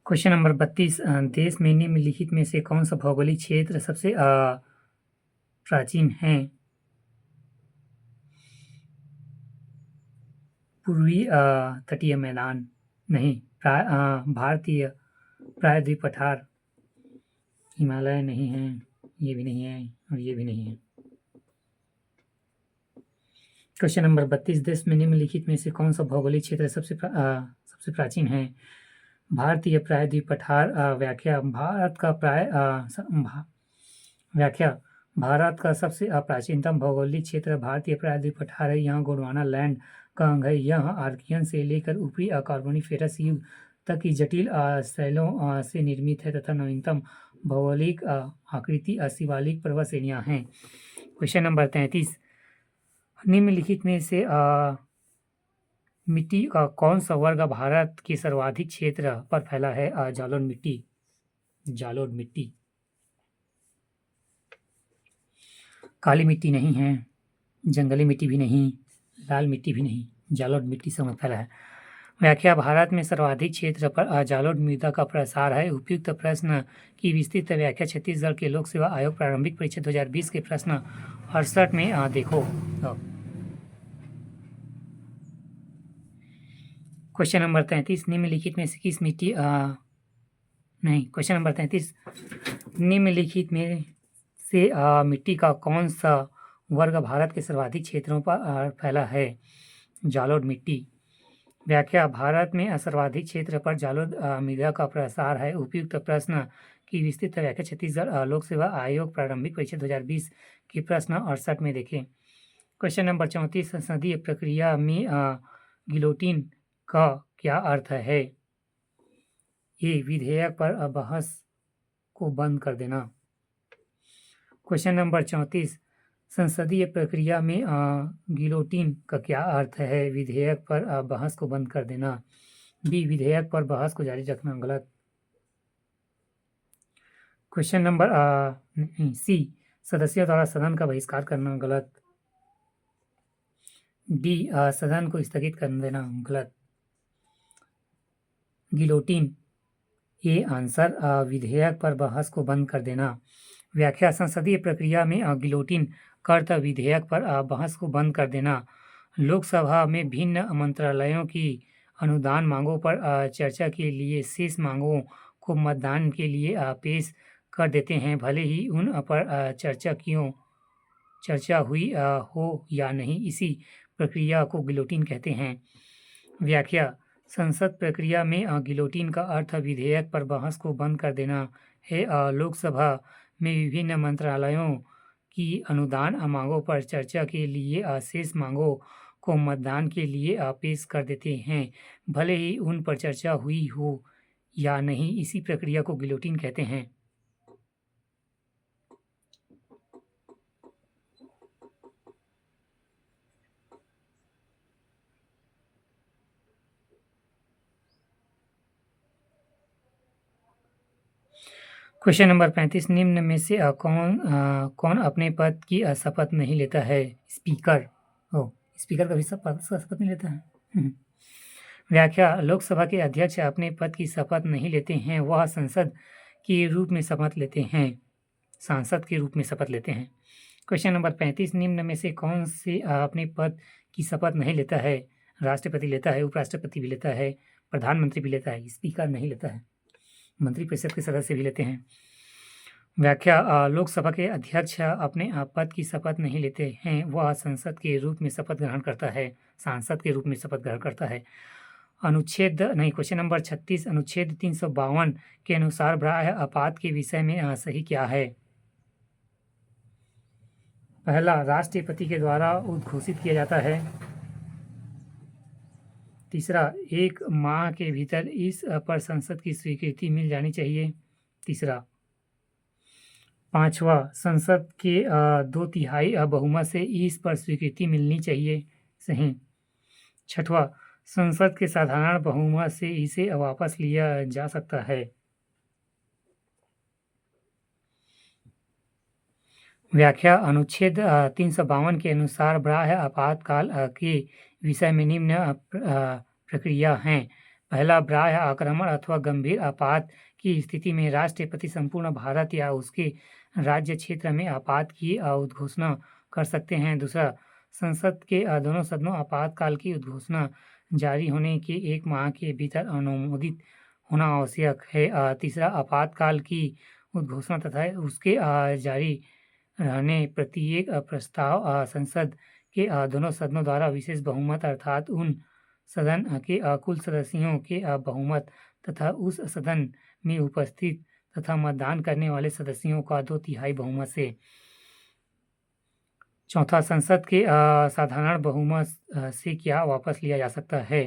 Question number 32 देश में निम्नलिखित में से कौन सा भौगोलिक क्षेत्र सबसे प्राचीन है? पूर्वी तटीय मैदान नहीं, भारतीय प्रायद्वीप पठार, हिमालय नहीं है, ये भी नहीं है और ये भी नहीं है। क्वेश्चन नंबर 32 देश में निम्नलिखित में से कौन सा भौगोलिक क्षेत्र सबसे प्राचीन है? भारतीय प्रायद्वीप पठार। व्याख्या भारत का सबसे प्राचीनतम भौगोलिक क्षेत्र भारतीय प्रायद्वीप पठार है। यहाँ गोंडवाना लैंड का अंग है। यह आर्कियन से लेकर ऊपरी कार्बोनिफेरस युग तक की जटिल शैलों से निर्मित है तथा नवीनतम भौगोलिक आकृति शिवालिक पर्वत श्रेणियाँ हैं। क्वेश्चन नंबर 33 निम्नलिखित में से मिट्टी का कौन सा वर्ग भारत के सर्वाधिक क्षेत्र पर फैला है? जालोर मिट्टी। काली मिट्टी नहीं है, जंगली मिट्टी भी नहीं, लाल मिट्टी भी नहीं, जालोर मिट्टी समय फैला है। व्याख्या भारत में सर्वाधिक क्षेत्र पर जालोर मृदा का प्रसार है। उपयुक्त प्रश्न की विस्तृत व्याख्या छत्तीसगढ़ के लोक सेवा आयोग प्रारंभिक परीक्षा 2020 के प्रश्न 68 में देखो। क्वेश्चन नंबर 33 निम्नलिखित में से किस मिट्टी क्वेश्चन नंबर 33 निम्नलिखित में से मिट्टी का कौन सा वर्ग भारत के सर्वाधिक क्षेत्रों पर फैला है? जालोर मिट्टी। व्याख्या भारत में सर्वाधिक क्षेत्र पर जालोर मृदा का प्रसार है। उपयुक्त प्रश्न की विस्तृत व्याख्या छत्तीसगढ़ लोक सेवा आयोग प्रारंभिक परीक्षा 2020 के प्रश्न 68 में देखें। क्वेश्चन नंबर 34 संसदीय प्रक्रिया में गिलोटिन का क्या अर्थ है? ये विधेयक पर बहस को बंद कर देना। क्वेश्चन नंबर 34 संसदीय प्रक्रिया में गिलोटिन का क्या अर्थ है? विधेयक पर बहस को बंद कर देना। बी विधेयक पर बहस को जारी रखना गलत। क्वेश्चन नंबर सी सदस्यों द्वारा सदन का बहिष्कार करना गलत। डी सदन को स्थगित कर देना गलत। गिलोटिन ये आंसर विधेयक पर बहस को बंद कर देना। व्याख्या संसदीय प्रक्रिया में गिलोटिन कर्त विधेयक पर बहस को बंद कर देना। लोकसभा में भिन्न मंत्रालयों की अनुदान मांगों पर चर्चा के लिए शेष मांगों को मतदान के लिए पेश कर देते हैं, भले ही उन पर चर्चा हुई हो या नहीं। इसी प्रक्रिया को गिलोटिन कहते हैं। व्याख्या संसद प्रक्रिया में गिलोटिन का अर्थ विधेयक पर बहस को बंद कर देना है। लोकसभा में विभिन्न मंत्रालयों की अनुदान मांगों पर चर्चा के लिए शेष मांगों को मतदान के लिए पेश कर देते हैं, भले ही उन पर चर्चा हुई हो या नहीं। इसी प्रक्रिया को गिलोटिन कहते हैं। क्वेश्चन नंबर 35 निम्न में से कौन अपने पद की शपथ नहीं लेता है? स्पीकर। स्पीकर कभी शपथ नहीं लेता है। व्याख्या लोकसभा के अध्यक्ष अपने पद की शपथ नहीं लेते हैं, वह सांसद के रूप में शपथ लेते हैं। क्वेश्चन नंबर 35 निम्न में से कौन से अपने पद की शपथ नहीं लेता है? राष्ट्रपति लेता है, उपराष्ट्रपति भी लेता है, प्रधानमंत्री भी लेता है, स्पीकर नहीं लेता है। मंत्रिपरिषद के सदस्य भी लेते हैं। व्याख्या लोकसभा के अध्यक्ष अपने पद की शपथ नहीं लेते हैं, वह संसद के रूप में शपथ ग्रहण करता है, सांसद के रूप में शपथ ग्रहण करता है। क्वेश्चन नंबर 36 अनुच्छेद 352 के अनुसार बाह्य आपात के विषय में सही क्या है? पहला, राष्ट्रपति के द्वारा उद्घोषित किया जाता है। तीसरा, 1 माह के भीतर इस पर संसद की स्वीकृति मिल जानी चाहिए। तीसरा, 5वां, संसद के 2/3 बहुमत से इस पर स्वीकृति मिलनी चाहिए। सही। 6वां, संसद के साधारण बहुमत से इसे वापस लिया जा सकता है। व्याख्या अनुच्छेद 352 के अनुसार बाह्य आपातकाल के विषय में निम्न प्रक्रिया हैं। पहला, बाह्य आक्रमण अथवा गंभीर आपात की स्थिति में राष्ट्रपति संपूर्ण भारत या उसके राज्य क्षेत्र में आपात की उद्घोषणा कर सकते हैं। दूसरा, संसद के दोनों सदनों आपातकाल की उद्घोषणा जारी होने के 1 माह के भीतर अनुमोदित होना आवश्यक है। तीसरा, आपातकाल की उद्घोषणा तथा उसके जारी रहने प्रत्येक प्रस्ताव संसद के दोनों सदनों द्वारा विशेष बहुमत अर्थात उन सदन के कुल सदस्यों के बहुमत तथा उस सदन में उपस्थित तथा मतदान करने वाले सदस्यों का 2/3 बहुमत से। चौथा, संसद के साधारण बहुमत से क्या वापस लिया जा सकता है।